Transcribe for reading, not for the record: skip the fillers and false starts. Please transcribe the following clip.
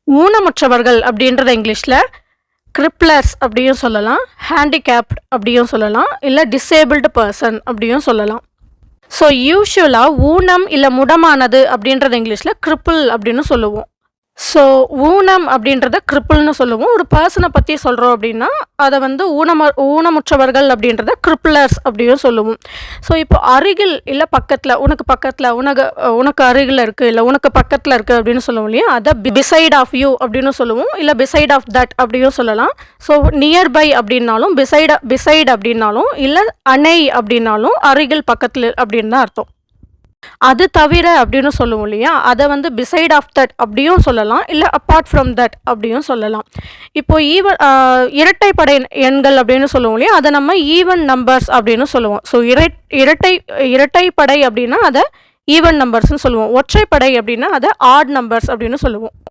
ஊனமுற்றவர்கள் அப்படின்றத இங்கிலீஷில் கிரிப்லர்ஸ் அப்படியும் சொல்லலாம், ஹேண்டிகேப்ட் அப்படியும் சொல்லலாம், இல்லை டிசேபிள்டு பர்சன் அப்படியும் சொல்லலாம். ஸோ யூஷுவலாக ஊனம் இல்லை முடமானது அப்படின்றத இங்கிலீஷில் கிரிப்பிள் அப்படின்னு சொல்லுவோம். ஸோ ஊனம் அப்படின்றத கிரிப்பிள்னு சொல்லுவோம். ஒரு பர்சனை பற்றி சொல்கிறோம் அப்படின்னா அதை வந்து ஊனமுற்றவர்கள் அப்படின்றத கிரிப்லர்ஸ் அப்படியும் சொல்லுவோம். ஸோ இப்போ அருகில் இல்லை பக்கத்தில், உனக்கு அருகில் இருக்குது இல்லை உனக்கு பக்கத்தில் இருக்குது அப்படின்னு சொல்லுவோம் இல்லையா, அதை பிசைட் ஆஃப் யூ அப்படின்னு சொல்லுவோம், இல்லை பிசைட் ஆஃப் தட் அப்படியும் சொல்லலாம். ஸோ நியர்பை அப்படின்னாலும், பிசைட் அப்படின்னாலும், இல்லை அணை அப்படின்னாலும் அருகில் பக்கத்தில் அப்படின்னு தான் அர்த்தம். அது தவிர அப்படின்னு சொல்லுவோம் இல்லையா, அதை வந்து பிசைட் ஆஃப் தட் அப்படியும் சொல்லலாம், இல்லை அப்பார்ட் ஃப்ரம் தட் அப்படியும் சொல்லலாம். இப்போ இரட்டைப்படை எண்கள் அப்படின்னு சொல்லுவோம் இல்லையா, அதை நம்ம ஈவன் நம்பர்ஸ் அப்படின்னு சொல்லுவோம். ஸோ இரட்டைப்படை அப்படின்னா அதை ஈவன் நம்பர்ஸ்னு சொல்லுவோம். ஒற்றைப்படை அப்படின்னா அதை ஆட் நம்பர்ஸ் அப்படின்னு சொல்லுவோம்.